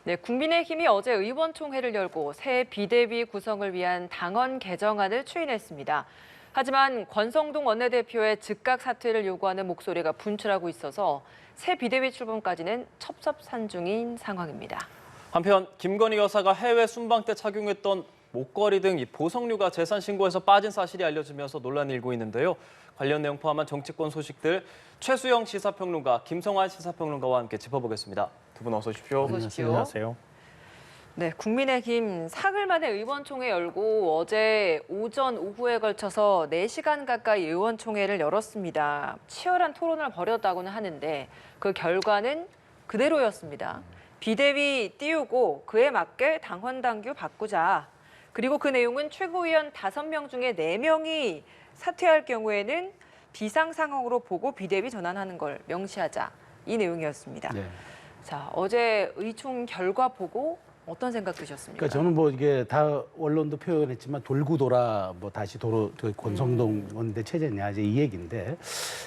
네, 국민의힘이 어제 의원총회를 열고 새 비대위 구성을 위한 당헌 개정안을 추인했습니다. 하지만 권성동 원내대표의 즉각 사퇴를 요구하는 목소리가 분출하고 있어서 새 비대위 출범까지는 첩첩산중인 상황입니다. 한편 김건희 여사가 해외 순방 때 착용했던 목걸이 등 이 보석류가 재산 신고에서 빠진 사실이 알려지면서 논란이 일고 있는데요. 관련 내용 포함한 정치권 소식들 최수영 시사평론가, 김성환 시사평론가와 함께 짚어보겠습니다. 두 분 어서 오십시오. 어서 오십시오. 안녕하세요. 네, 국민의힘 사흘 만에 의원총회 열고 어제 오전, 오후에 걸쳐서 4시간 가까이 의원총회를 열었습니다. 치열한 토론을 벌였다고는 하는데 그 결과는 그대로였습니다. 비대위 띄우고 그에 맞게 당헌당규 바꾸자. 그리고 그 내용은 최고위원 5명 중에 4명이 사퇴할 경우에는 비상 상황으로 보고 비대위 전환하는 걸 명시하자. 이 내용이었습니다. 네. 자, 어제 의총 결과 보고 어떤 생각 드셨습니까? 그러니까 저는 뭐 이게 다 언론도 표현했지만 돌고 돌아 뭐 다시 권성동 원내 체제냐 이제 이 얘기인데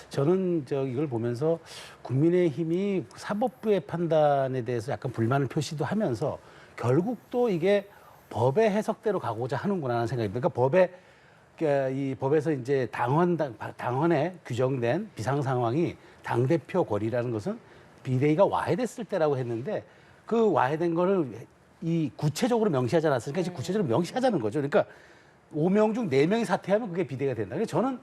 저는 이걸 보면서 국민의힘이 사법부의 판단에 대해서 약간 불만을 표시도 하면서 결국 또 이게 법의 해석대로 가고자 하는구나 하는 생각입니다. 그러니까 이 법에서 이제 당헌에 규정된 비상 상황이 당대표 권리라는 것은 비대위가 와해됐을 때라고 했는데 그 와해된 거를 이 구체적으로 명시하지 않았으니까 이제 구체적으로 명시하자는 거죠. 그러니까 5명 중 4명이 사퇴하면 그게 비대가 된다. 그래서 저는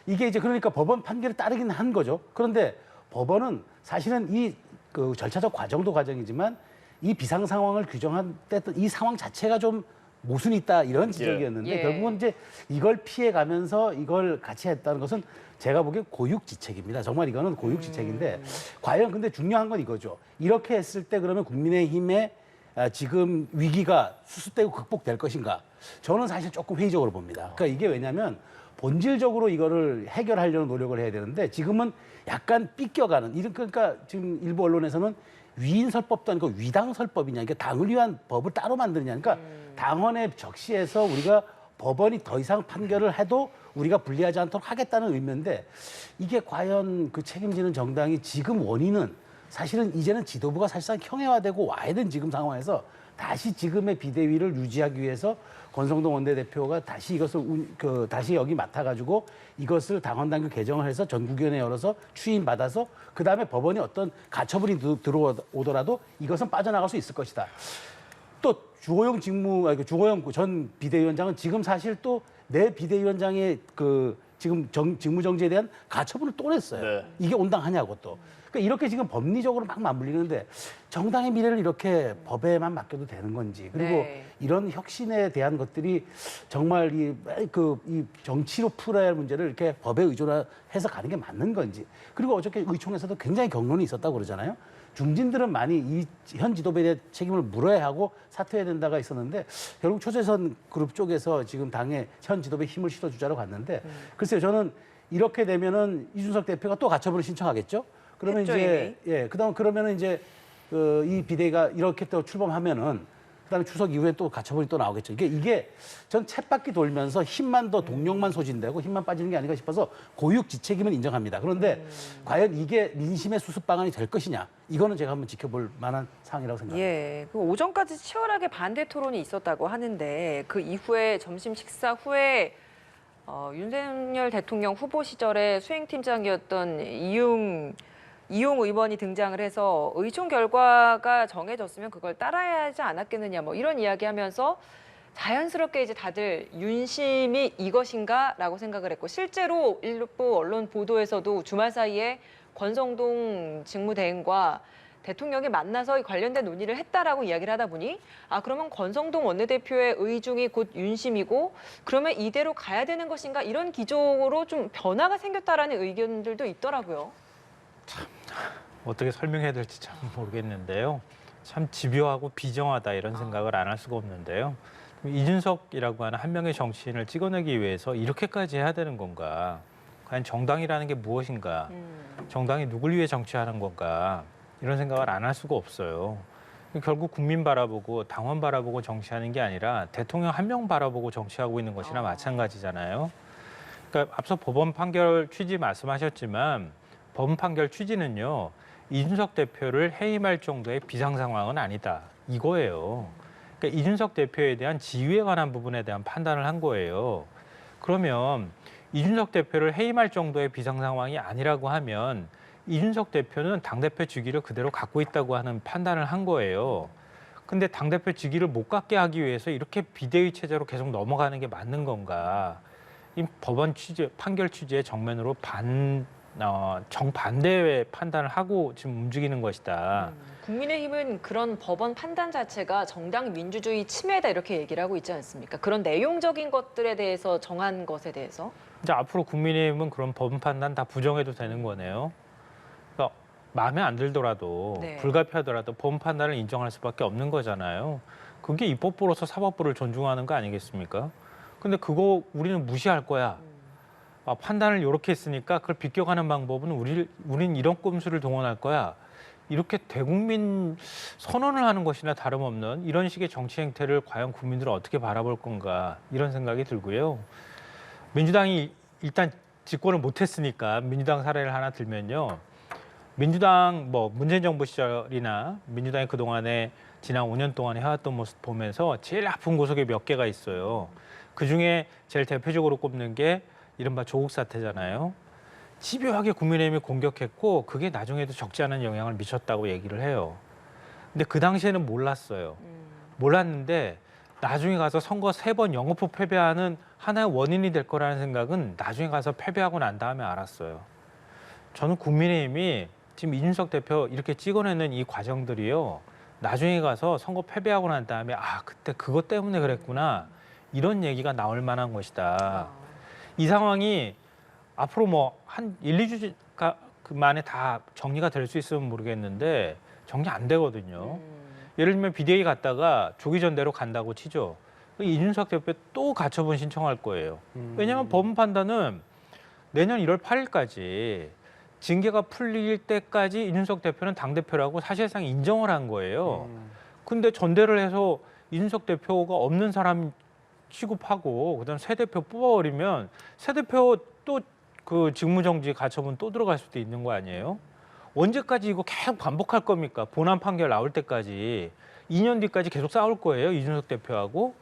이게 이제 그러니까 법원 판결에 따르긴 한 거죠. 그런데 법원은 사실은 그 절차적 과정도 과정이지만 이 비상 상황을 규정한 때 이 상황 자체가 좀 모순이 있다 이런 지적이었는데 결국은 이제 이걸 피해가면서 이걸 같이 했다는 것은 제가 보기엔 고육지책입니다. 정말 이거는 고육지책인데 과연 근데 중요한 건 이거죠. 이렇게 했을 때 그러면 국민의힘의 지금 위기가 수습되고 극복될 것인가? 저는 사실 조금 회의적으로 봅니다. 그러니까 이게 왜냐하면 본질적으로 이거를 해결하려는 노력을 해야 되는데 지금은 약간 삐껴가는 그러니까 지금 일부 언론에서는 위인설법도 아니고 위당설법이냐 이게 당을 위한 법을 따로 만드느냐 그러니까 당헌에 적시해서 우리가 법원이 더 이상 판결을 해도 우리가 불리하지 않도록 하겠다는 의미인데 이게 과연 그 책임지는 정당이 지금 원인은 사실은 이제는 지도부가 사실상 형해화되고 와야 된 지금 상황에서 다시 지금의 비대위를 유지하기 위해서 권성동 원내대표가 다시 이것을 다시 여기 맡아가지고 이것을 당헌당규 개정을 해서 전국위원회 열어서 추인받아서 그 다음에 법원이 어떤 가처분이 들어오더라도 이것은 빠져나갈 수 있을 것이다. 또 주호영 전 비대위원장은 지금 사실 또 내 비대위원장의 지금 직무정지에 대한 가처분을 또 냈어요. 네. 이게 온당하냐고 또. 그러니까 이렇게 지금 법리적으로 막 맞물리는데 정당의 미래를 이렇게 법에만 맡겨도 되는 건지 그리고 이런 혁신에 대한 것들이 정말 이 정치로 풀어야 할 문제를 이렇게 법에 의존해서 가는 게 맞는 건지 그리고 어저께 의총에서도 굉장히 격론이 있었다고 그러잖아요. 중진들은 많이 이 현 지도부에 대한 책임을 물어야 하고 사퇴해야 된다가 있었는데 결국 초재선 그룹 쪽에서 지금 당의 현 지도부에 힘을 실어주자로 갔는데 글쎄요 저는 이렇게 되면은 이준석 대표가 또 가처분을 신청하겠죠. 그러면 그러면은 이제 이 비대위가 이렇게 또 출범하면은 그다음에 추석 이후에 또 가처분이 또 나오겠죠. 이게 전 쳇바퀴 돌면서 힘만 더 동력만 소진되고 힘만 빠지는 게 아닌가 싶어서 고육지책임은 인정합니다. 그런데 과연 이게 민심의 수습 방안이 될 것이냐? 이거는 제가 한번 지켜볼 만한 사항이라고 생각합니다. 예, 그 오전까지 치열하게 반대 토론이 있었다고 하는데 그 이후에 점심 식사 후에 윤석열 대통령 후보 시절에 수행팀장이었던 이용 의원이 등장을 해서 의총 결과가 정해졌으면 그걸 따라야 하지 않았겠느냐 뭐 이런 이야기하면서 자연스럽게 이제 다들 윤심이 이것인가라고 생각을 했고 실제로 일부 언론 보도에서도 주말 사이에 권성동 직무대행과 대통령이 만나서 관련된 논의를 했다라고 이야기를 하다 보니 그러면 권성동 원내대표의 의중이 곧 윤심이고 그러면 이대로 가야 되는 것인가 이런 기조로 좀 변화가 생겼다라는 의견들도 있더라고요. 어떻게 설명해야 될지 참 모르겠는데요. 참 집요하고 비정하다 이런 생각을 안 할 수가 없는데요. 이준석이라고 하는 한 명의 정치인을 찍어내기 위해서 이렇게까지 해야 되는 건가? 과연 정당이라는 게 무엇인가? 정당이 누굴 위해 정치하는 건가? 이런 생각을 안 할 수가 없어요. 결국 국민 바라보고 당원 바라보고 정치하는 게 아니라 대통령 한 명 바라보고 정치하고 있는 것이나 마찬가지잖아요. 그러니까 앞서 법원 판결 취지 말씀하셨지만 법원 판결 취지는요. 이준석 대표를 해임할 정도의 비상 상황은 아니다. 이거예요. 그러니까 이준석 대표에 대한 지위에 관한 부분에 대한 판단을 한 거예요. 그러면 이준석 대표를 해임할 정도의 비상 상황이 아니라고 하면 이준석 대표는 당대표 직위를 그대로 갖고 있다고 하는 판단을 한 거예요. 근데 당대표 직위를 못 갖게 하기 위해서 이렇게 비대위 체제로 계속 넘어가는 게 맞는 건가? 이 법원 취재, 판결 취지의 정면으로 정반대의 판단을 하고 지금 움직이는 것이다. 국민의힘은 그런 법원 판단 자체가 정당 민주주의 침해다 이렇게 얘기를 하고 있지 않습니까? 그런 내용적인 것들에 대해서 정한 것에 대해서. 이제 앞으로 국민의힘은 그런 법원 판단 다 부정해도 되는 거네요. 그러니까 마음에 안 들더라도 네. 불가피하더라도 법원 판단을 인정할 수밖에 없는 거잖아요. 그게 입법부로서 사법부를 존중하는 거 아니겠습니까? 근데 그거 우리는 무시할 거야. 판단을 이렇게 했으니까 그걸 비껴가는 방법은 우린 이런 꼼수를 동원할 거야. 이렇게 대국민 선언을 하는 것이나 다름없는 이런 식의 정치 행태를 과연 국민들은 어떻게 바라볼 건가 이런 생각이 들고요. 민주당이 일단 집권을 못했으니까 민주당 사례를 하나 들면요. 민주당 문재인 정부 시절이나 민주당이 그동안에 지난 5년 동안 해왔던 모습 보면서 제일 아픈 구석이 몇 개가 있어요. 그중에 제일 대표적으로 꼽는 게 이른바 조국 사태잖아요. 집요하게 국민의힘이 공격했고 그게 나중에도 적지 않은 영향을 미쳤다고 얘기를 해요. 근데 그 당시에는 몰랐어요. 몰랐는데 나중에 가서 선거 3번 영업포 패배하는 하나의 원인이 될 거라는 생각은 나중에 가서 패배하고 난 다음에 알았어요. 저는 국민의힘이 지금 이준석 대표 이렇게 찍어내는 이 과정들이요. 나중에 가서 선거 패배하고 난 다음에 그때 그것 때문에 그랬구나. 이런 얘기가 나올 만한 것이다. 이 상황이 앞으로 한 1~2주가 만에 다 정리가 될 수 있으면 모르겠는데 정리 안 되거든요. 예를 들면 비대위 갔다가 조기 전대로 간다고 치죠. 이준석 대표 또 가처분 신청할 거예요. 왜냐하면 법원 판단은 내년 1월 8일까지 징계가 풀릴 때까지 이준석 대표는 당대표라고 사실상 인정을 한 거예요. 근데 전대를 해서 이준석 대표가 없는 사람 취급하고 그다음 새 대표 뽑아버리면 새 대표 또 그 직무정지 가처분 또 들어갈 수도 있는 거 아니에요? 언제까지 이거 계속 반복할 겁니까? 본안 판결 나올 때까지 2년 뒤까지 계속 싸울 거예요, 이준석 대표하고.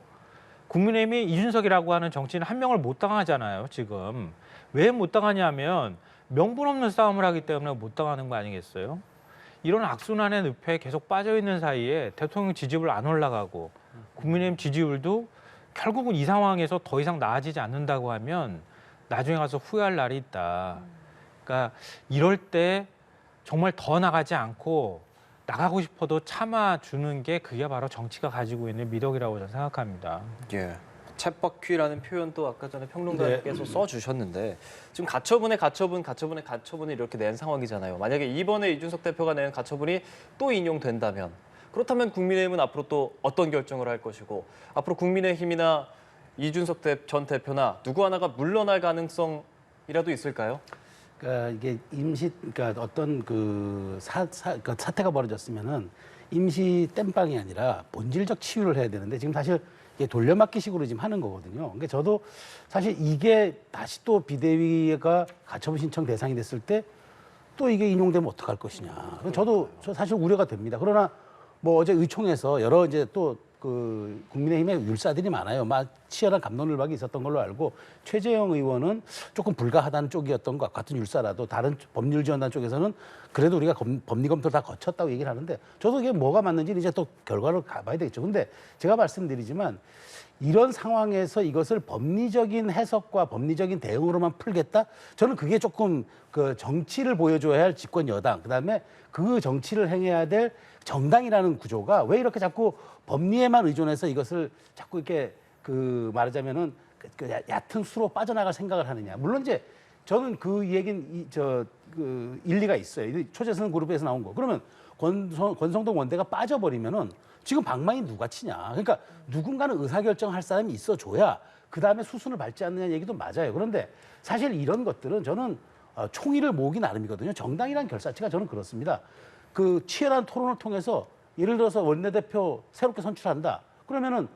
국민의힘이 이준석이라고 하는 정치인 한 명을 못 당하잖아요, 지금. 왜 못 당하냐면 명분 없는 싸움을 하기 때문에 못 당하는 거 아니겠어요? 이런 악순환의 늪에 계속 빠져 있는 사이에 대통령 지지율 안 올라가고 국민의힘 지지율도 결국은 이 상황에서 더 이상 나아지지 않는다고 하면 나중에 가서 후회할 날이 있다. 그러니까 이럴 때 정말 더 나가지 않고 나가고 싶어도 참아주는 게 그게 바로 정치가 가지고 있는 미덕이라고 저는 생각합니다. 예. 쳇바퀴라는 표현도 아까 전에 평론가님께서 써주셨는데 지금 가처분의 가처분이 이렇게 낸 상황이잖아요. 만약에 이번에 이준석 대표가 낸 가처분이 또 인용된다면 그렇다면 국민의힘은 앞으로 또 어떤 결정을 할 것이고 앞으로 국민의힘이나 이준석 전 대표나 누구 하나가 물러날 가능성이라도 있을까요? 그러니까 이게 그러니까 어떤 사태가 벌어졌으면은 임시 땜빵이 아니라 본질적 치유를 해야 되는데 지금 사실 이게 돌려막기식으로 지금 하는 거거든요. 그러니까 저도 사실 이게 다시 또 비대위가 가처분 신청 대상이 됐을 때 또 이게 인용되면 어떡할 것이냐. 저 사실 우려가 됩니다. 그러나 어제 의총에서 여러 이제 또 국민의힘의 율사들이 많아요. 막 치열한 갑론을박이 있었던 걸로 알고 최재형 의원은 조금 불가하다는 쪽이었던 것 같은 율사라도 다른 법률지원단 쪽에서는 그래도 우리가 법리 검토를 다 거쳤다고 얘기를 하는데 저도 이게 뭐가 맞는지 이제 또 결과를 가봐야 되겠죠. 근데 제가 말씀드리지만 이런 상황에서 이것을 법리적인 해석과 법리적인 대응으로만 풀겠다? 저는 그게 조금 정치를 보여줘야 할 집권 여당, 그다음에 그 정치를 행해야 될 정당이라는 구조가 왜 이렇게 자꾸 법리에만 의존해서 이것을 자꾸 이렇게 말하자면은 얕은 수로 빠져나갈 생각을 하느냐. 물론 이제 저는 그 얘기는 일리가 있어요. 초재선 그룹에서 나온 거. 그러면 권성동 원대가 빠져버리면은 지금 방망이 누가 치냐. 그러니까 누군가는 의사결정할 사람이 있어줘야 그다음에 수순을 밟지 않느냐는 얘기도 맞아요. 그런데 사실 이런 것들은 저는 총의를 모으기 나름이거든요. 정당이라는 결사체가 저는 그렇습니다. 치열한 토론을 통해서 예를 들어서 원내대표 새롭게 선출한다. 그러면은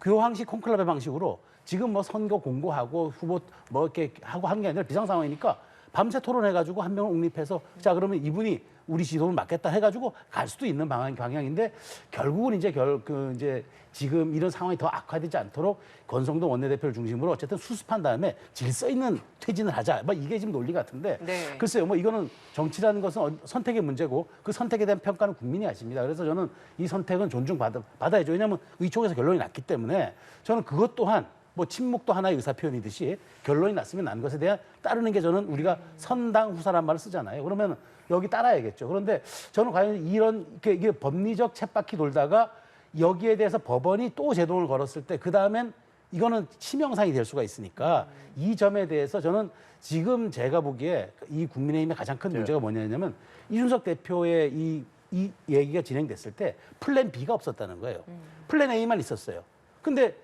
교황식 콘클라베 방식으로 지금 선거 공고하고 후보 이렇게 하고 하는 게 아니라 비상 상황이니까 밤새 토론해가지고 한 명을 옹립해서 자 그러면 이분이 우리 지도를 맡겠다 해가지고 갈 수도 있는 방향인데 결국은 이제 지금 이런 상황이 더 악화되지 않도록 권성동 원내대표를 중심으로 어쨌든 수습한 다음에 질서 있는 퇴진을 하자. 뭐 이게 지금 논리 같은데 네. 글쎄요. 뭐 이거는 정치라는 것은 선택의 문제고 그 선택에 대한 평가는 국민이 하십니다. 그래서 저는 이 선택은 존중받아야죠. 왜냐하면 의총에서 결론이 났기 때문에 저는 그것 또한 뭐 침묵도 하나의 의사표현이듯이 결론이 났으면 난 것에 대한 따르는 게 저는 우리가 선당 후사란 말을 쓰잖아요. 그러면 여기 따라야겠죠. 그런데 저는 과연 이게 법리적 쳇바퀴 돌다가 여기에 대해서 법원이 또 제동을 걸었을 때 그 다음엔 이거는 치명상이 될 수가 있으니까 이 점에 대해서 저는 지금 제가 보기에 이 국민의힘의 가장 큰 문제가 뭐냐면 이준석 대표의 이 얘기가 진행됐을 때 플랜 B가 없었다는 거예요. 플랜 A만 있었어요. 근데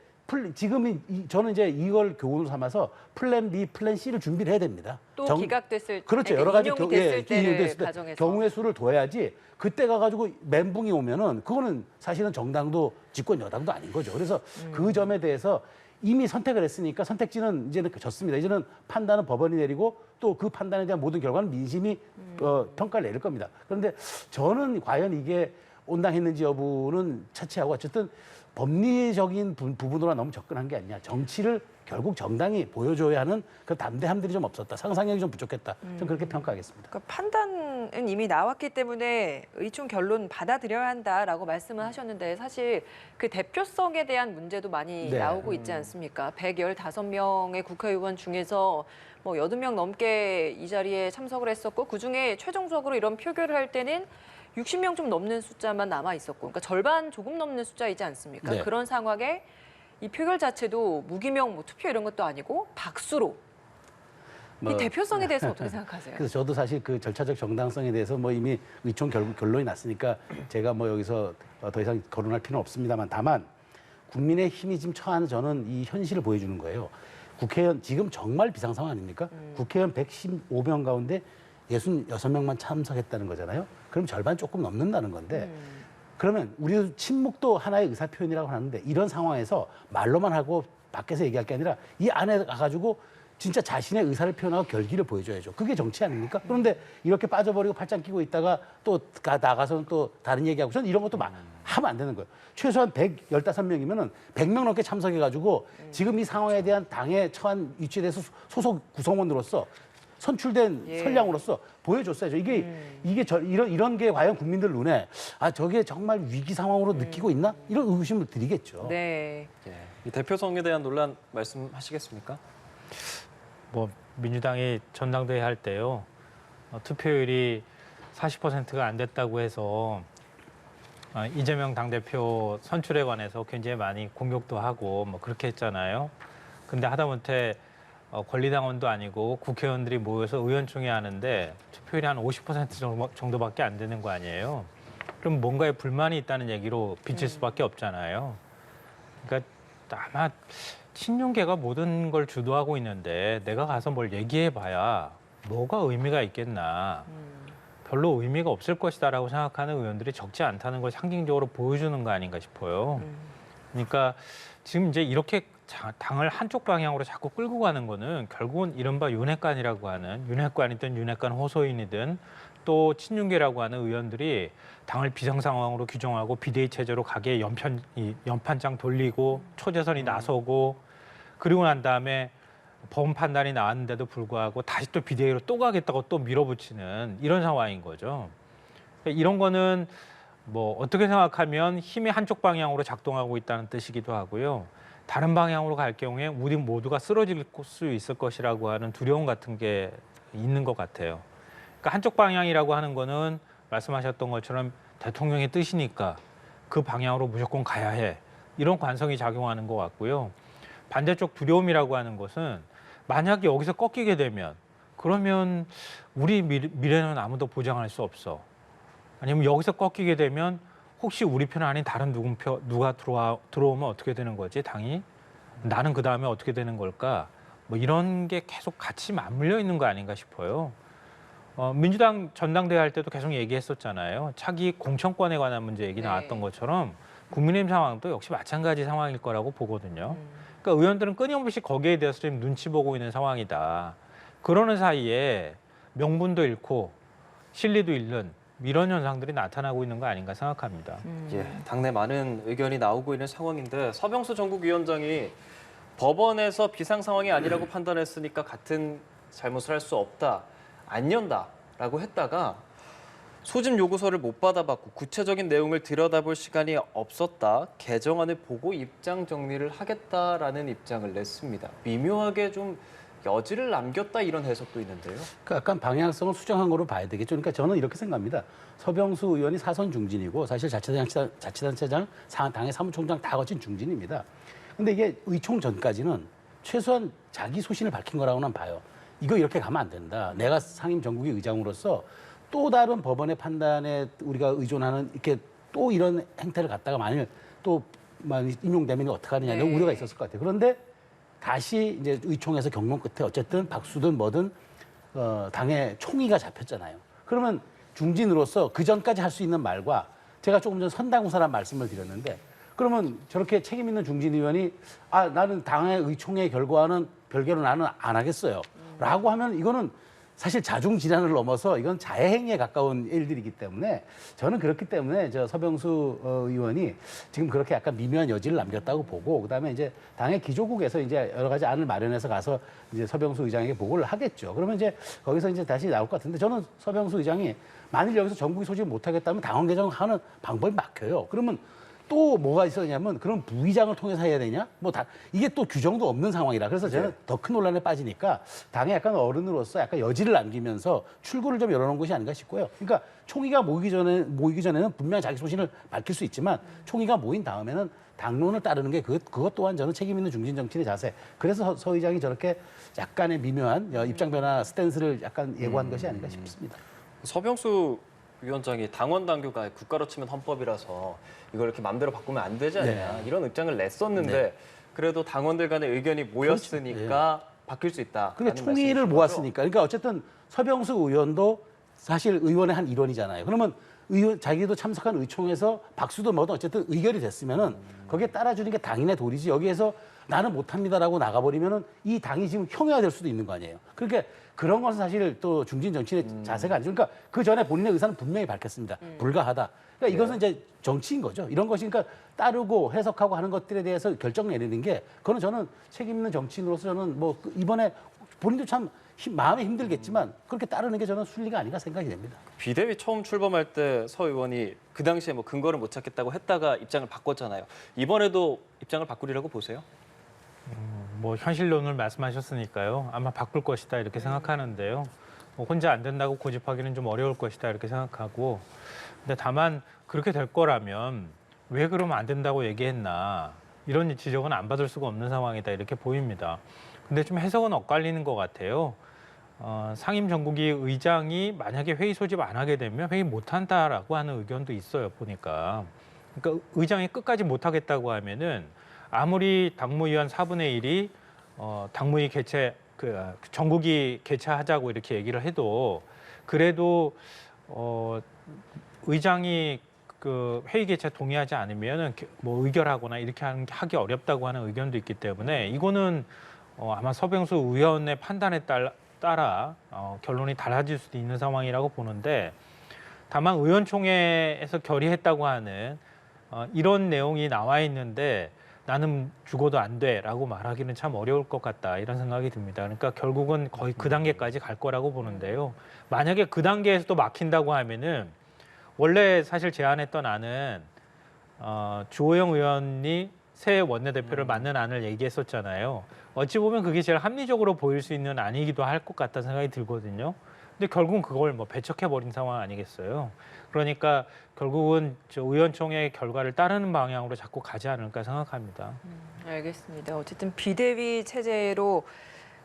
지금 저는 이제 이걸 교훈을 삼아서 플랜 B, 플랜 C를 준비를 해야 됩니다. 또 기각됐을 그렇죠. 때, 여러 가지 인용이 됐을 때를 됐을 때 가정해서. 경우의 수를 둬야지 그때 가가지고 멘붕이 오면은 그거는 사실은 정당도 집권 여당도 아닌 거죠. 그래서 그 점에 대해서 이미 선택을 했으니까 선택지는 이제는 졌습니다. 이제는 판단은 법원이 내리고 또 그 판단에 대한 모든 결과는 민심이 평가를 내릴 겁니다. 그런데 저는 과연 이게 온당했는지 여부는 차치하고 어쨌든 법리적인 부분으로 너무 접근한 게 아니냐. 정치를 결국 정당이 보여줘야 하는 그 담대함들이 좀 없었다. 상상력이 좀 부족했다. 좀 그렇게 평가하겠습니다. 그러니까 판단은 이미 나왔기 때문에 의총 결론 받아들여야 한다라고 말씀을 하셨는데 사실 그 대표성에 대한 문제도 많이 네. 나오고 있지 않습니까? 115명의 국회의원 중에서 뭐 80명 넘게 이 자리에 참석을 했었고 그중에 최종적으로 이런 표결을 할 때는 60명 좀 넘는 숫자만 남아 있었고, 그러니까 절반 조금 넘는 숫자이지 않습니까? 네. 그런 상황에 이 표결 자체도 무기명 뭐 투표 이런 것도 아니고 박수로 이 대표성에 대해서 어떻게 생각하세요? 그래서 저도 사실 그 절차적 정당성에 대해서 뭐 이미 의총 결론이 났으니까 제가 뭐 여기서 더 이상 거론할 필요는 없습니다만 다만 국민의 힘이 지금 처한 저는 이 현실을 보여주는 거예요. 국회의원 지금 정말 비상 상황 아닙니까? 국회의원 115명 가운데 66명만 참석했다는 거잖아요. 그럼 절반 조금 넘는다는 건데 그러면 우리도 침묵도 하나의 의사표현이라고 하는데 이런 상황에서 말로만 하고 밖에서 얘기할 게 아니라 이 안에 가가지고 진짜 자신의 의사를 표현하고 결기를 보여줘야죠. 그게 정치 아닙니까? 그런데 이렇게 빠져버리고 팔짱 끼고 있다가 또 나가서는 또 다른 얘기하고 저는 이런 것도 하면 안 되는 거예요. 최소한 115명이면은 100명 넘게 참석해가지고 지금 이 상황에 대한 당의 처한 위치에 대해서 소속 구성원으로서 선출된 선량으로서 보여줬어야죠. 이런 게 과연 국민들 눈에 저게 정말 위기 상황으로 느끼고 있나? 이런 의구심을 드리겠죠. 네. 이 대표성에 대한 논란 말씀하시겠습니까? 뭐 민주당이 전당대회 할 때요 투표율이 40%가 안 됐다고 해서 이재명 당대표 선출에 관해서 굉장히 많이 공격도 하고 뭐 그렇게 했잖아요. 근데 하다못해 권리당원도 아니고 국회의원들이 모여서 의원총회 하는데 투표율이 한 50% 정도밖에 안 되는 거 아니에요. 그럼 뭔가에 불만이 있다는 얘기로 비칠 수밖에 없잖아요. 그러니까 아마 친윤계가 모든 걸 주도하고 있는데 내가 가서 뭘 얘기해봐야 뭐가 의미가 있겠나. 별로 의미가 없을 것이다라고 생각하는 의원들이 적지 않다는 걸 상징적으로 보여주는 거 아닌가 싶어요. 그러니까 지금 이제 이렇게 당을 한쪽 방향으로 자꾸 끌고 가는 거는 결국은 이른바 윤핵관이라고 하는 윤핵관이든 윤핵관 호소인이든 또 친윤계라고 하는 의원들이 당을 비상 상황으로 규정하고 비대위 체제로 가게 연판장 돌리고 초재선이 나서고 그리고 난 다음에 법원 판단이 나왔는데도 불구하고 다시 또 비대위로 또 가겠다고 또 밀어붙이는 이런 상황인 거죠. 이런 거는 뭐 어떻게 생각하면 힘이 한쪽 방향으로 작동하고 있다는 뜻이기도 하고요. 다른 방향으로 갈 경우에 우리 모두가 쓰러질 수 있을 것이라고 하는 두려움 같은 게 있는 것 같아요. 그러니까 한쪽 방향이라고 하는 거는 말씀하셨던 것처럼 대통령의 뜻이니까 그 방향으로 무조건 가야 해. 이런 관성이 작용하는 것 같고요. 반대쪽 두려움이라고 하는 것은 만약에 여기서 꺾이게 되면 그러면 우리 미래는 아무도 보장할 수 없어. 아니면 여기서 꺾이게 되면 혹시 우리 편 아닌 다른 누가 들어오면 어떻게 되는 거지, 당이? 나는 그 다음에 어떻게 되는 걸까? 뭐 이런 게 계속 같이 맞물려 있는 거 아닌가 싶어요. 민주당 전당대회 할 때도 계속 얘기했었잖아요. 차기 공천권에 관한 문제 얘기 나왔던 것처럼 국민의힘 상황도 역시 마찬가지 상황일 거라고 보거든요. 그러니까 의원들은 끊임없이 거기에 대해서 지금 눈치 보고 있는 상황이다. 그러는 사이에 명분도 잃고 실리도 잃는 이런 현상들이 나타나고 있는 거 아닌가 생각합니다. 예, 당내 많은 의견이 나오고 있는 상황인데 서병수 전국위원장이 법원에서 비상 상황이 아니라고 판단했으니까 같은 잘못을 할 수 없다, 안 연다라고 했다가 소집 요구서를 못 받아봤고 구체적인 내용을 들여다볼 시간이 없었다. 개정안을 보고 입장 정리를 하겠다라는 입장을 냈습니다. 미묘하게 좀 여지를 남겼다 이런 해석도 있는데요. 그러니까 약간 방향성을 수정한 거로 봐야 되겠죠. 그러니까 저는 이렇게 생각합니다. 서병수 의원이 사선 중진이고 사실 자치단체장, 당의 사무총장 다 거친 중진입니다. 근데 이게 의총 전까지는 최소한 자기 소신을 밝힌 거라고는 봐요. 이거 이렇게 가면 안 된다. 내가 상임 전국의 의장으로서 또 다른 법원의 판단에 우리가 의존하는 이렇게 또 이런 행태를 갖다가 만일 또 인용되면 어떡하느냐 이런 우려가 있었을 것 같아요. 그런데 다시 이제 의총에서 경론 끝에 어쨌든 박수든 뭐든 당의 총의가 잡혔잖아요. 그러면 중진으로서 그 전까지 할 수 있는 말과 제가 조금 전 선당후사란 말씀을 드렸는데 그러면 저렇게 책임 있는 중진 의원이 나는 당의 의총의 결과와는 별개로 나는 안 하겠어요. 라고 하면 이거는 사실 자중질환을 넘어서 이건 자해행위에 가까운 일들이기 때문에 저는 그렇기 때문에 저 서병수 의원이 지금 그렇게 약간 미묘한 여지를 남겼다고 보고 그다음에 이제 당의 기조국에서 이제 여러 가지 안을 마련해서 가서 이제 서병수 의장에게 보고를 하겠죠. 그러면 이제 거기서 이제 다시 나올 것 같은데 저는 서병수 의장이 만일 여기서 전국이 소집을 못하겠다면 당원 개정하는 방법이 막혀요. 그러면 또 뭐가 있었냐면 그럼 부의장을 통해서 해야 되냐? 이게 또 규정도 없는 상황이라 그래서 저는 더 큰 논란에 빠지니까 당에 약간 어른으로서 약간 여지를 남기면서 출구를 좀 열어놓은 것이 아닌가 싶고요. 그러니까 총의가 모이기 전에는 분명히 자기 소신을 밝힐 수 있지만 총의가 모인 다음에는 당론을 따르는 게 그것 또한 저는 책임 있는 중진 정치인의 자세. 그래서 서 의장이 저렇게 약간의 미묘한 입장 변화 스탠스를 약간 예고한 것이 아닌가 싶습니다. 서병수 위원장이 당원 당규가 국가로 치면 헌법이라서 이걸 이렇게 마음대로 바꾸면 안 되지 않냐 이런 입장을 냈었는데 그래도 당원들 간의 의견이 모였으니까 바뀔 수 있다. 그게 총의를 모았으니까. 그러니까 어쨌든 서병수 의원도 사실 의원의 한 일원이잖아요. 그러면 자기도 참석한 의총에서 박수도 뭐든 어쨌든 의결이 됐으면은 거기에 따라주는 게 당인의 도리지 여기에서 나는 못합니다라고 나가버리면은 이 당이 지금 형해화될 수도 있는 거 아니에요. 그러니까 그런 것은 사실 또 중진 정치인의 자세가 아니죠. 그러니까 그 전에 본인의 의사는 분명히 밝혔습니다. 불가하다. 그러니까 이것은 이제 정치인 거죠. 이런 것이 그러니까 따르고 해석하고 하는 것들에 대해서 결정 내리는 게 그거는 저는 책임 있는 정치인으로서 저는 뭐 이번에 본인도 참 마음에 힘들겠지만 그렇게 따르는 게 저는 순리가 아닌가 생각이 됩니다. 비대위 처음 출범할 때 서 의원이 그 당시에 뭐 근거를 못 찾겠다고 했다가 입장을 바꿨잖아요. 이번에도 입장을 바꾸리라고 보세요? 뭐 현실론을 말씀하셨으니까요. 아마 바꿀 것이다 이렇게 생각하는데요. 뭐 혼자 안 된다고 고집하기는 좀 어려울 것이다 이렇게 생각하고 근데 다만 그렇게 될 거라면 왜 그러면 안 된다고 얘기했나 이런 지적은 안 받을 수가 없는 상황이다 이렇게 보입니다. 근데 좀 해석은 엇갈리는 것 같아요. 상임 전국위 의장이 만약에 회의 소집 안 하게 되면 회의 못 한다라고 하는 의견도 있어요 보니까. 그러니까 의장이 끝까지 못 하겠다고 하면은 아무리 당무위원 4분의 1이 당무위 개최 전국위 개최하자고 이렇게 얘기를 해도 그래도 의장이 그 회의 개최 동의하지 않으면은 뭐 의결하거나 이렇게 하기 어렵다고 하는 의견도 있기 때문에 이거는 아마 서병수 의원의 판단에 따라 결론이 달라질 수도 있는 상황이라고 보는데 다만 의원총회에서 결의했다고 하는 이런 내용이 나와 있는데 나는 죽어도 안 돼라고 말하기는 참 어려울 것 같다 이런 생각이 듭니다. 그러니까 결국은 거의 그 단계까지 갈 거라고 보는데요. 만약에 그 단계에서도 막힌다고 하면은 원래 사실 제안했던 안은 주호영 의원이 새 원내대표를 맡는 안을 얘기했었잖아요. 어찌 보면 그게 제일 합리적으로 보일 수 있는 안이기도 할 것 같다는 생각이 들거든요. 근데 결국은 그걸 뭐 배척해버린 상황 아니겠어요. 그러니까 결국은 저 의원총회 결과를 따르는 방향으로 자꾸 가지 않을까 생각합니다. 알겠습니다. 어쨌든 비대위 체제로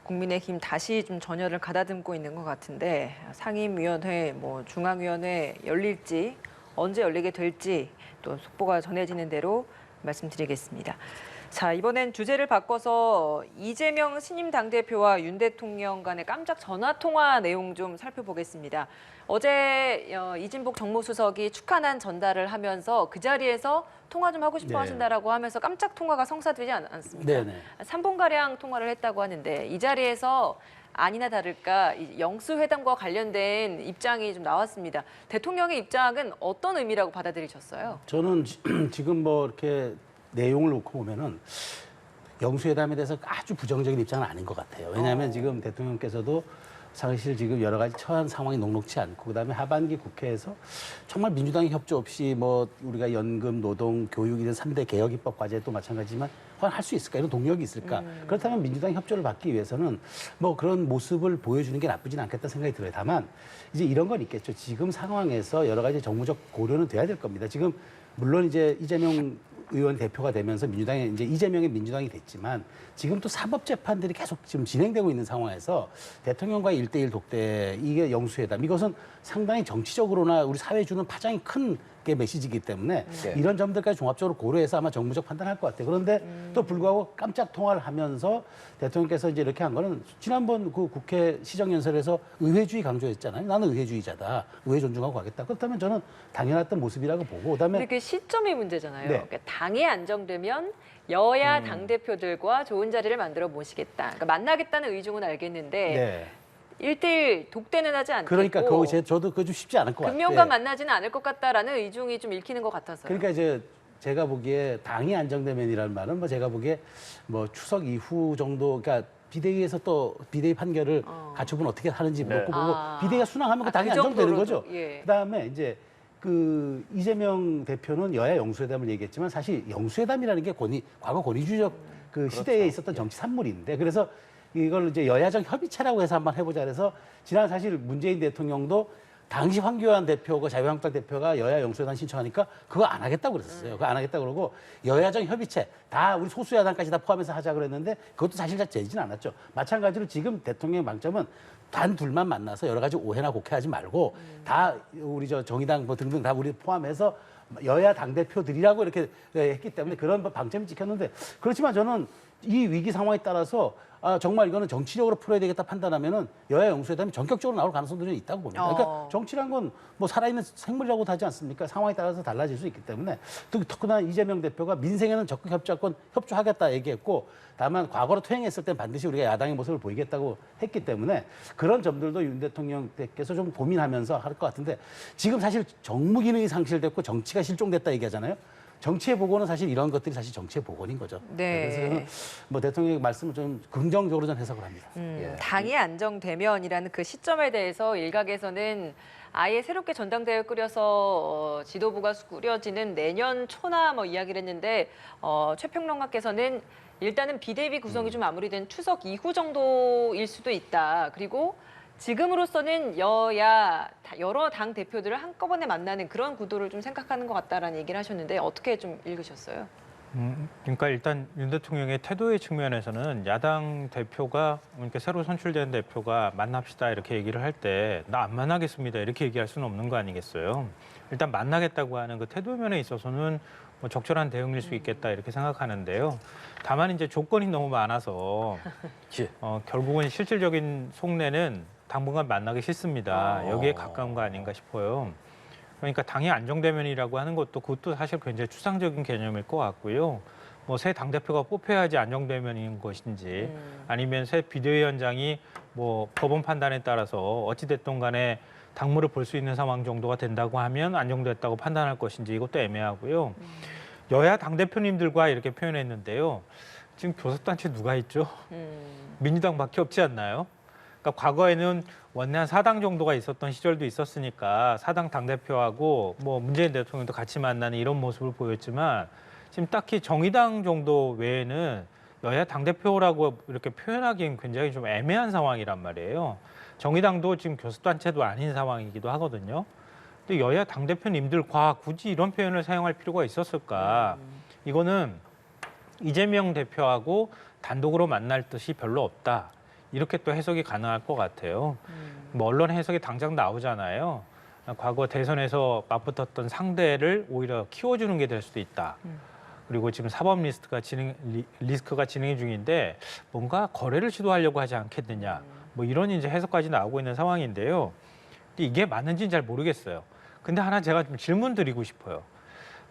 국민의힘 다시 좀 전열을 가다듬고 있는 것 같은데 상임위원회, 뭐 중앙위원회 열릴지 언제 열리게 될지 또 속보가 전해지는 대로 말씀드리겠습니다. 자, 이번엔 주제를 바꿔서 이재명 신임 당대표와 윤 대통령 간의 깜짝 전화 통화 내용 좀 살펴보겠습니다. 어제 이진복 정무수석이 축하난 전달을 하면서 그 자리에서 통화 좀 하고 싶어 하신다라고 하면서 깜짝 통화가 성사되지 않았습니까? 3분가량 통화를 했다고 하는데 이 자리에서 아니나 다를까 이 영수회담과 관련된 입장이 좀 나왔습니다. 대통령의 입장은 어떤 의미라고 받아들이셨어요? 저는 지금 뭐 이렇게 내용을 놓고 보면은 영수회담에 대해서 아주 부정적인 입장은 아닌 것 같아요. 왜냐하면 지금 대통령께서도 사실 지금 여러 가지 처한 상황이 녹록치 않고 그다음에 하반기 국회에서 정말 민주당의 협조 없이 뭐 우리가 연금, 노동, 교육 이런 3대 개혁 입법 과제도 마찬가지지만 과연 할 수 있을까? 이런 동력이 있을까? 그렇다면 민주당 협조를 받기 위해서는 뭐 그런 모습을 보여주는 게 나쁘진 않겠다 생각이 들어요. 다만 이제 이런 건 있겠죠. 지금 상황에서 여러 가지 정무적 고려는 돼야 될 겁니다. 지금 물론 이제 이재명 의원 대표가 되면서 민주당이 이제 이재명의 민주당이 됐지만 지금 또 사법 재판들이 계속 지금 진행되고 있는 상황에서 대통령과의 1대1 독대 이게 영수회담 이것은 상당히 정치적으로나 우리 사회에 주는 파장이 큰 게 메시지이기 때문에 이런 점들까지 종합적으로 고려해서 아마 정무적 판단할 것 같아요. 그런데 또 불구하고 깜짝 통화를 하면서 대통령께서 이제 이렇게 한 거는 지난번 그 국회 시정연설에서 의회주의 강조했잖아요. 나는 의회주의자다. 의회 존중하고 가겠다. 그렇다면 저는 당연했던 모습이라고 보고 그다음에 근데 그 시점이 문제잖아요. 네. 그러니까 당이 안정되면 여야 당 대표들과 좋은 자리를 만들어 모시겠다. 그러니까 만나겠다는 의중은 알겠는데 네. 1대1 독대는 하지 않겠고 그러니까 그거 저도 그거 좀 쉽지 않을 것 같아요. 금년간 만나지는 않을 것 같다라는 의중이 좀 읽히는 것 같아서요. 그러니까 이제 제가 보기에 당이 안정되면이라는 말은 뭐 제가 보기에 뭐 추석 이후 정도 그러니까 비대위에서 또 비대위 판결을 가처분 어떻게 하는지 네. 묻고 보고 비대위가 순항하면 그 당이 그 안정되는 정도로도, 거죠. 예. 그다음에 이제 그 이재명 대표는 여야 영수회담을 얘기했지만 사실 영수회담이라는 게 과거 권위주의적 그 시대에 있었던 정치 산물인데 그래서 이걸 이제 여야정 협의체라고 해서 한번 해보자 그래서 지난 사실 문재인 대통령도 당시 황교안 대표가 자유한국당 대표가 여야 영수회담 신청하니까 그거 안 하겠다고 그랬었어요. 그거 안 하겠다고 그러고 여야정 협의체 다 우리 소수야당까지 다 포함해서 하자 그랬는데 그것도 사실 잘 되진 않았죠. 마찬가지로 지금 대통령의 방점은 단 둘만 만나서 여러 가지 오해나 곡해하지 말고 다 우리 저 정의당 뭐 등등 다 우리 포함해서 여야 당 대표들이라고 이렇게 했기 때문에 그런 방점이 찍혔는데 그렇지만 저는 이 위기 상황에 따라서 정말 이거는 정치적으로 풀어야 되겠다 판단하면은 여야 영수회담이 전격적으로 나올 가능성도 있다고 봅니다. 그러니까 정치란 건 뭐 살아있는 생물이라고 하지 않습니까? 상황에 따라서 달라질 수 있기 때문에 특히나 이재명 대표가 민생에는 적극 협조하겠다 얘기했고 다만 과거로 퇴행했을 땐 반드시 우리가 야당의 모습을 보이겠다고 했기 때문에 그런 점들도 윤 대통령께서 좀 고민하면서 할 것 같은데 지금 사실 정무 기능이 상실됐고 정치가 실종됐다 얘기하잖아요. 정치의 복원은 사실 이런 것들이 사실 정치의 복원인 거죠. 네. 그래서 저는 뭐 대통령의 말씀을 좀 긍정적으로 좀 해석을 합니다. 당이 안정되면이라는 그 시점에 대해서 일각에서는 아예 새롭게 전당대회 꾸려서 지도부가 꾸려지는 내년 초나 뭐 이야기를 했는데 최 평론가께서는 일단은 비대위 구성이 좀 마무리된 추석 이후 정도일 수도 있다. 그리고 지금으로서는 여러 당 대표들을 한꺼번에 만나는 그런 구도를 좀 생각하는 것 같다라는 얘기를 하셨는데 어떻게 좀 읽으셨어요? 그러니까 일단 윤 대통령의 태도의 측면에서는 야당 대표가 그러니까 새로 선출된 대표가 만납시다 이렇게 얘기를 할 때 나 안 만나겠습니다 이렇게 얘기할 수는 없는 거 아니겠어요? 일단 만나겠다고 하는 그 태도 면에 있어서는 뭐 적절한 대응일 수 있겠다 이렇게 생각하는데요. 다만 이제 조건이 너무 많아서 결국은 실질적인 속내는 당분간 만나기 싫습니다. 여기에 가까운 거 아닌가 싶어요. 그러니까 당이 안정되면이라고 하는 그것도 사실 굉장히 추상적인 개념일 것 같고요. 뭐 새 당대표가 뽑혀야지 안정되면인 것인지 아니면 새 비대위원장이 뭐 법원 판단에 따라서 어찌됐든 간에 당무를 볼 수 있는 상황 정도가 된다고 하면 안정됐다고 판단할 것인지 이것도 애매하고요. 여야 당대표님들과 이렇게 표현했는데요. 지금 교섭단체 누가 있죠? 민주당밖에 없지 않나요? 그러니까 과거에는 원내 한 4당 정도가 있었던 시절도 있었으니까 4당 당대표하고 뭐 문재인 대통령도 같이 만나는 이런 모습을 보였지만 지금 딱히 정의당 정도 외에는 여야 당대표라고 이렇게 표현하기엔 굉장히 좀 애매한 상황이란 말이에요. 정의당도 지금 교섭단체도 아닌 상황이기도 하거든요. 근데 여야 당대표님들과 굳이 이런 표현을 사용할 필요가 있었을까? 이거는 이재명 대표하고 단독으로 만날 뜻이 별로 없다. 이렇게 또 해석이 가능할 것 같아요. 뭐 언론 해석이 당장 나오잖아요. 과거 대선에서 맞붙었던 상대를 오히려 키워주는 게 될 수도 있다. 그리고 지금 사법 리스크가 진행 중인데 뭔가 거래를 시도하려고 하지 않겠느냐. 뭐 이런 이제 해석까지 나오고 있는 상황인데요. 근데 이게 맞는지는 잘 모르겠어요. 근데 하나 제가 좀 질문 드리고 싶어요.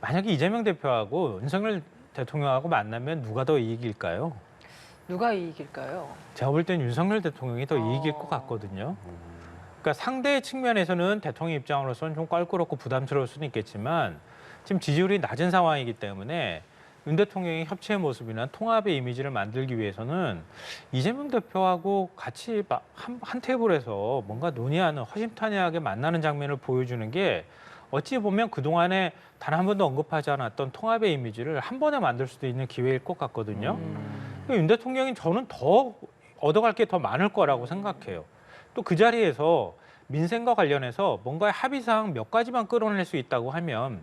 만약에 이재명 대표하고 윤석열 대통령하고 만나면 누가 더 이익일까요? 누가 이길까요? 제가 볼 땐 윤석열 대통령이 더 이길 것 같거든요. 그러니까 상대 측면에서는 대통령 입장으로서는 좀 껄끄럽고 부담스러울 수는 있겠지만 지금 지지율이 낮은 상황이기 때문에 윤 대통령의 협치의 모습이나 통합의 이미지를 만들기 위해서는 이재명 대표하고 같이 한 테이블에서 뭔가 논의하는 허심탄회하게 만나는 장면을 보여주는 게 어찌 보면 그동안에 단 한 번도 언급하지 않았던 통합의 이미지를 한 번에 만들 수도 있는 기회일 것 같거든요. 윤 대통령이 저는 더 얻어갈 게 더 많을 거라고 생각해요. 또 그 자리에서 민생과 관련해서 뭔가 합의사항 몇 가지만 끌어낼 수 있다고 하면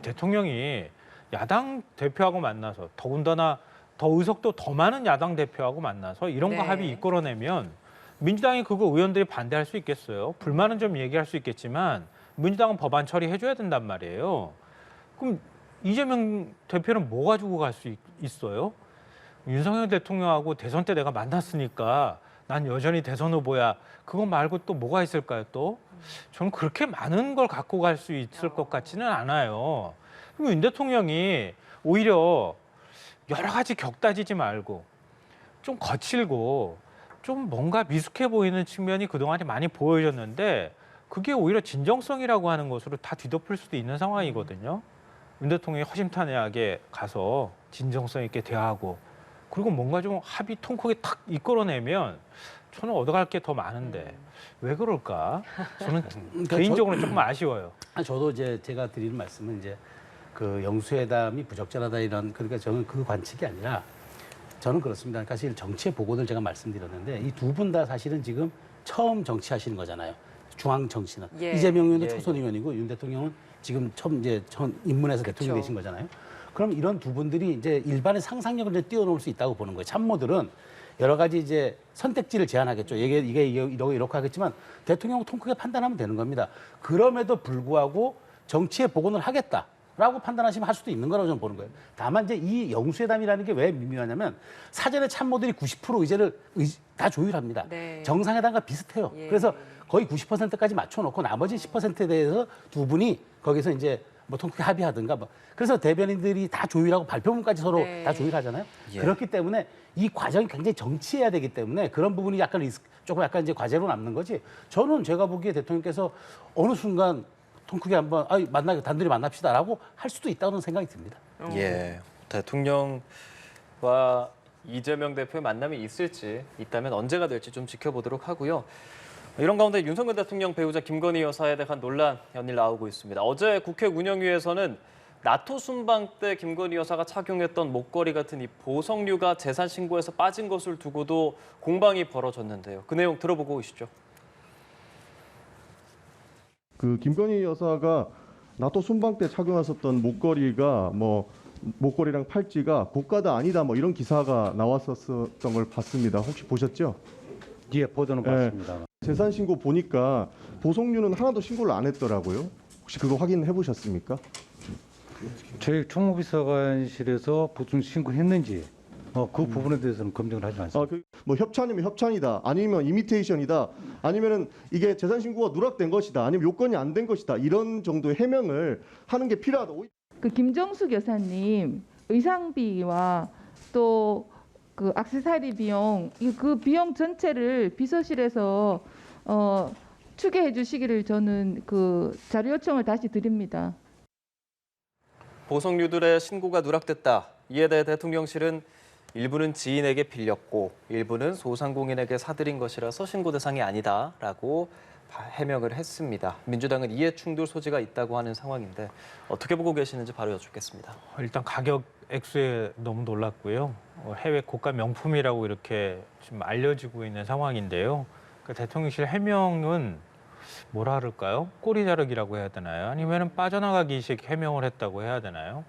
대통령이 야당 대표하고 만나서 더군다나 더 의석도 더 많은 야당 대표하고 만나서 이런 거 네. 합의 이끌어내면 민주당이 그거 의원들이 반대할 수 있겠어요. 불만은 좀 얘기할 수 있겠지만 민주당은 법안 처리해줘야 된단 말이에요. 그럼 이재명 대표는 뭐 가지고 갈 수 있어요? 윤석열 대통령하고 대선 때 내가 만났으니까 난 여전히 대선 후보야. 그거 말고 또 뭐가 있을까요, 또? 저는 그렇게 많은 걸 갖고 갈 수 있을 것 같지는 않아요. 그럼 윤 대통령이 오히려 여러 가지 격따지지 말고 좀 거칠고 좀 뭔가 미숙해 보이는 측면이 그동안에 많이 보여졌는데 그게 오히려 진정성이라고 하는 것으로 다 뒤덮을 수도 있는 상황이거든요. 윤 대통령이 허심탄회하게 가서 진정성 있게 대화하고 그리고 뭔가 좀 합의 통 크게 탁 이끌어내면 저는 얻어갈 게 더 많은데 왜 그럴까? 저는 개인적으로는 조금 아쉬워요. 저도 이제 제가 드리는 말씀은 이제 그 영수회담이 부적절하다 이런 그러니까 저는 그 관측이 아니라 저는 그렇습니다. 그러니까 사실 정치의 복원을 제가 말씀드렸는데 이 두 분 다 사실은 지금 처음 정치하시는 거잖아요. 중앙 정치는 예. 이재명 의원은 예, 초선 의원이고 윤 대통령은 지금 처음 이제 입문해서 대통령이 되신 거잖아요. 그럼 이런 두 분들이 이제 일반의 상상력을 이제 뛰어넘을 수 있다고 보는 거예요. 참모들은 여러 가지 이제 선택지를 제안하겠죠. 이게 이렇게 하겠지만 대통령은 통 크게 판단하면 되는 겁니다. 그럼에도 불구하고 정치의 복원을 하겠다라고 판단하시면 할 수도 있는 거라고 저는 보는 거예요. 다만 이제 이 영수회담이라는 게 왜 미묘하냐면 사전에 참모들이 90% 의제를 다 조율합니다. 네. 정상회담과 비슷해요. 예. 그래서 거의 90%까지 맞춰놓고 나머지 10%에 대해서 두 분이 거기서 이제 뭐 통크게 합의하든가 뭐 그래서 대변인들이 다 조율하고 발표문까지 서로 네. 다 조율하잖아요. 예. 그렇기 때문에 이 과정이 굉장히 정치해야 되기 때문에 그런 부분이 약간 조금 약간 이제 과제로 남는 거지. 저는 제가 보기에 대통령께서 어느 순간 통크게 한번 단둘이 만납시다라고 할 수도 있다는 생각이 듭니다. 예, 대통령과 이재명 대표의 만남이 있다면 언제가 될지 좀 지켜보도록 하고요. 이런 가운데 윤석열 대통령 배우자 김건희 여사에 대한 논란 연일 나오고 있습니다. 어제 국회 운영위에서는 나토 순방 때 김건희 여사가 착용했던 목걸이 같은 이 보석류가 재산 신고에서 빠진 것을 두고도 공방이 벌어졌는데요. 그 내용 들어보고 오시죠. 그 김건희 여사가 나토 순방 때 착용하셨던 목걸이가 목걸이랑 팔찌가 고가다 아니다 이런 기사가 나왔었던 걸 봤습니다. 혹시 보셨죠? 예, 보도는 봤습니다. 재산 신고 보니까 보석류는 하나도 신고를 안 했더라고요. 혹시 그거 확인해 보셨습니까? 저희 총무비서관실에서 보증 신고했는지 그 부분에 대해서는 검증을 하지 않습니다. 협찬이면 협찬이다, 아니면 이미테이션이다, 아니면은 이게 재산 신고가 누락된 것이다, 아니면 요건이 안 된 것이다 이런 정도의 해명을 하는 게 필요하다. 그 김정숙 여사님 의상비와 또 그 액세서리 비용, 그 비용 전체를 비서실에서 추계해 주시기를 저는 그 자료 요청을 다시 드립니다. 보석류들의 신고가 누락됐다. 이에 대해 대통령실은 일부는 지인에게 빌렸고 일부는 소상공인에게 사들인 것이라서 신고 대상이 아니다라고 해명을 했습니다. 민주당은 이해 충돌 소지가 있다고 하는 상황인데 어떻게 보고 계시는지 바로 여쭙겠습니다. 일단 가격 액수에 너무 놀랐고요. 해외 고가 명품이라고 이렇게 지금 알려지고 있는 상황인데요. 그러니까 대통령실 해명은 뭐라 그럴까요? 꼬리 자르기라고 해야 되나요? 아니면 빠져나가기식 해명을 했다고 해야 되나요?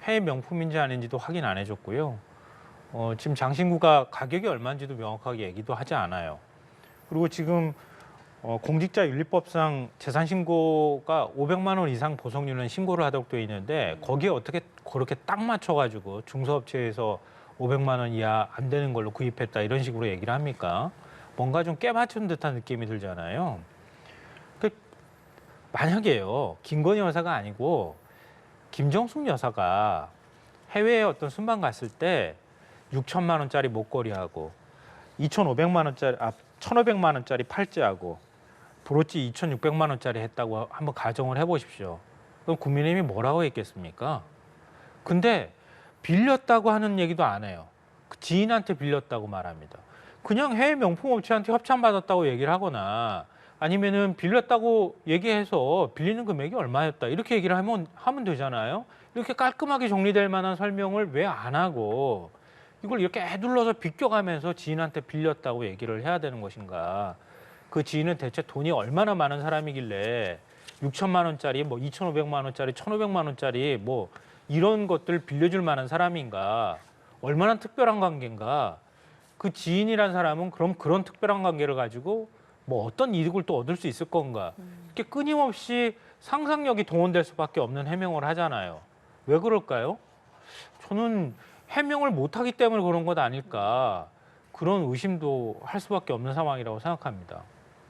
해외 명품인지 아닌지도 확인 안 해줬고요. 지금 장신구가 가격이 얼마인지도 명확하게 얘기도 하지 않아요. 그리고 지금 공직자윤리법상 재산신고가 500만 원 이상 보석류는 신고를 하도록 되어 있는데 거기에 어떻게 그렇게 딱 맞춰가지고 중소업체에서 500만 원 이하 안 되는 걸로 구입했다 이런 식으로 얘기를 합니까? 뭔가 좀 깨맞춘 듯한 느낌이 들잖아요. 만약에요, 김건희 여사가 아니고 김정숙 여사가 해외에 어떤 순방 갔을 때 6천만 원짜리 목걸이하고 2,500만 원짜리 1,500만 원짜리 팔찌하고 브로치 2,600만 원짜리 했다고 한번 가정을 해보십시오. 그럼 국민의힘이 뭐라고 했겠습니까? 근데 빌렸다고 하는 얘기도 안 해요. 그 지인한테 빌렸다고 말합니다. 그냥 해외 명품업체한테 협찬받았다고 얘기를 하거나 아니면은 빌렸다고 얘기해서 빌리는 금액이 얼마였다 이렇게 얘기를 하면 되잖아요. 이렇게 깔끔하게 정리될 만한 설명을 왜 안 하고 이걸 이렇게 애둘러서 비껴가면서 지인한테 빌렸다고 얘기를 해야 되는 것인가. 그 지인은 대체 돈이 얼마나 많은 사람이길래 6천만 원짜리, 뭐 2,500만 원짜리, 1,500만 원짜리 뭐 이런 것들 빌려줄 만한 사람인가. 얼마나 특별한 관계인가. 그 지인이란 사람은 그럼 그런 특별한 관계를 가지고 뭐 어떤 이득을 또 얻을 수 있을 건가. 이렇게 끊임없이 상상력이 동원될 수밖에 없는 해명을 하잖아요. 왜 그럴까요? 저는 해명을 못하기 때문에 그런 것 아닐까. 그런 의심도 할 수밖에 없는 상황이라고 생각합니다.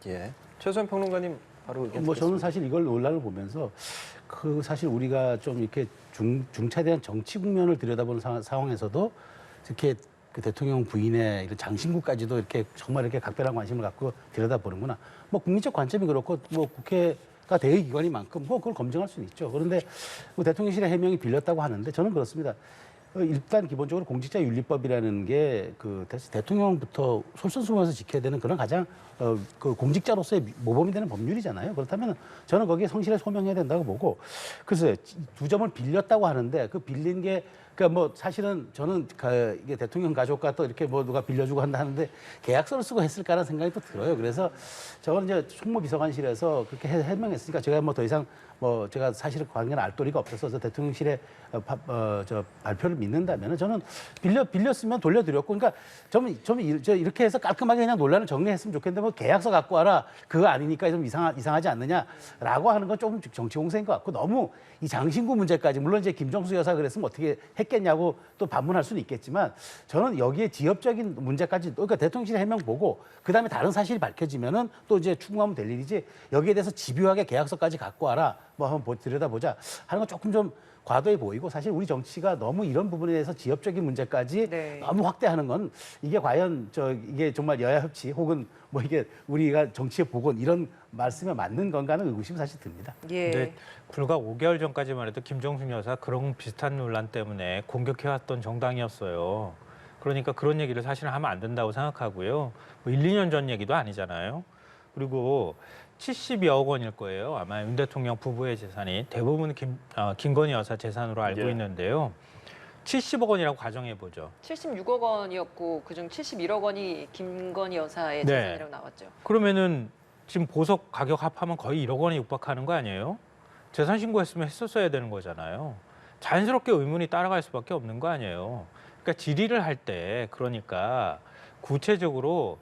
예. 최소영 평론가님 바로 의견 뭐 저는 듣겠습니다. 사실 이걸 논란을 보면서 그 사실 우리가 좀 이렇게 중차대한 정치 국면을 들여다보는 상황에서도 이렇게 그 대통령 부인의 이런 장신구까지도 이렇게 정말 이렇게 각별한 관심을 갖고 들여다보는구나. 뭐 국민적 관점이 그렇고 뭐 국회가 대의기관이만큼 뭐 그걸 검증할 수는 있죠. 그런데 뭐 대통령실의 해명이 빌렸다고 하는데 저는 그렇습니다. 일단 기본적으로 공직자윤리법이라는 게 그 대통령부터 솔선수범해서 지켜야 되는 그런 가장 그 공직자로서의 모범이 되는 법률이잖아요. 그렇다면 저는 거기에 성실히 소명해야 된다고 보고 그래서 두 점을 빌렸다고 하는데 그 빌린 게 그러니까 뭐 사실은 저는 이게 대통령 가족과 또 이렇게 뭐 누가 빌려주고 한다 하는데 계약서를 쓰고 했을까라는 생각이 또 들어요. 그래서 저는 이제 총무비서관실에서 그렇게 해명했으니까 제가 뭐 더 이상 뭐 제가 사실 관계는 알 도리가 없어서 대통령실의 저 발표를 믿는다면은 저는 빌렸으면 돌려드렸고 그러니까 좀 이렇게 해서 깔끔하게 그냥 논란을 정리했으면 좋겠는데 뭐 계약서 갖고 와라 그거 아니니까 좀 이상하지 않느냐라고 하는 건 조금 정치 공세인 것 같고 너무 이 장신구 문제까지 물론 이제 김정수 여사 그랬으면 어떻게 했겠냐고 또 반문할 수는 있겠지만 저는 여기에 지엽적인 문제까지 그러니까 대통령실 해명 보고 그다음에 다른 사실이 밝혀지면은 또 이제 추궁하면 될 일이지 여기에 대해서 집요하게 계약서까지 갖고 와라 뭐 한번 들여다보자 하는 건 조금 좀 과도해 보이고 사실 우리 정치가 너무 이런 부분에 대해서 지엽적인 문제까지 네. 너무 확대하는 건 이게 과연 이게 정말 여야 협치 혹은 뭐 이게 우리가 정치의 복원 이런 말씀에 맞는 건가는 의구심이 사실 듭니다. 예. 근데 불과 5개월 전까지만 해도 김정숙 여사 그런 비슷한 논란 때문에 공격해왔던 정당이었어요. 그러니까 그런 얘기를 사실은 하면 안 된다고 생각하고요. 뭐 1, 2년 전 얘기도 아니잖아요. 그리고 70여억 원일 거예요. 아마 윤 대통령 부부의 재산이 대부분 김건희 여사 재산으로 알고 예. 있는데요. 70억 원이라고 가정해보죠. 76억 원이었고 그중 71억 원이 김건희 여사의 네. 재산이라고 나왔죠. 그러면은 지금 보석 가격 합하면 거의 1억 원에 육박하는 거 아니에요? 재산 신고했으면 했었어야 되는 거잖아요. 자연스럽게 의문이 따라갈 수밖에 없는 거 아니에요. 그러니까 질의를 할 때 그러니까 구체적으로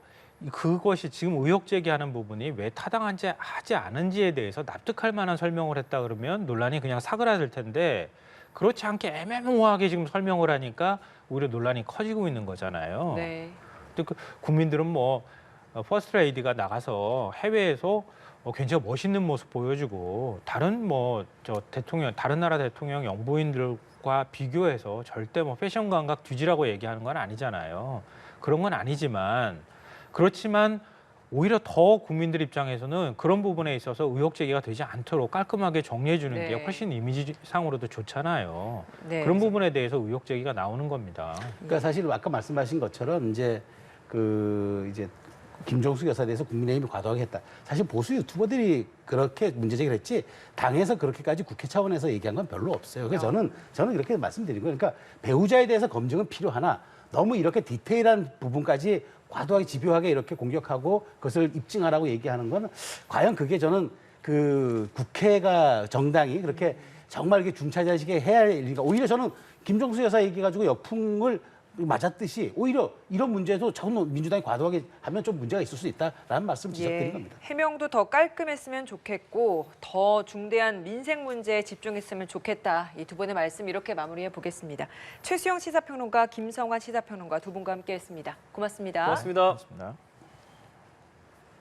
그것이 지금 의혹 제기하는 부분이 왜 타당한지 하지 않은지에 대해서 납득할 만한 설명을 했다 그러면 논란이 그냥 사그라들 텐데 그렇지 않게 애매모호하게 지금 설명을 하니까 오히려 논란이 커지고 있는 거잖아요. 네. 근데 그 국민들은 뭐 퍼스트 레이디가 나가서 해외에서 굉장히 멋있는 모습 보여주고 다른 뭐 다른 나라 대통령 영부인들과 비교해서 절대 뭐 패션 감각 뒤지라고 얘기하는 건 아니잖아요. 그런 건 아니지만 그렇지만 오히려 더 국민들 입장에서는 그런 부분에 있어서 의혹 제기가 되지 않도록 깔끔하게 정리해 주는 게 네. 훨씬 이미지상으로도 좋잖아요. 네. 그런 부분에 대해서 의혹 제기가 나오는 겁니다. 그러니까 사실 아까 말씀하신 것처럼 이제 이제 김정숙 여사에 대해서 국민의힘이 과도하게 했다. 사실 보수 유튜버들이 그렇게 문제 제기를 했지 당에서 그렇게까지 국회 차원에서 얘기한 건 별로 없어요. 그래서 저는 이렇게 말씀드린 거예요. 그러니까 배우자에 대해서 검증은 필요하나 너무 이렇게 디테일한 부분까지 과도하게 집요하게 이렇게 공격하고 그것을 입증하라고 얘기하는 건 과연 그게 저는 그 국회가 정당이 그렇게 정말 이렇게 중차대하게 해야 할 일인가. 오히려 저는 김정수 여사 얘기 가지고 역풍을 맞았듯이 오히려 이런 문제도 저는 민주당이 과도하게 하면 좀 문제가 있을 수 있다라는 말씀 지적드린 겁니다. 해명도 더 깔끔했으면 좋겠고 더 중대한 민생 문제에 집중했으면 좋겠다. 이 두 분의 말씀 이렇게 마무리해 보겠습니다. 최수영 시사평론가, 김성환 시사평론가 두 분과 함께했습니다. 고맙습니다. 고맙습니다. 고맙습니다.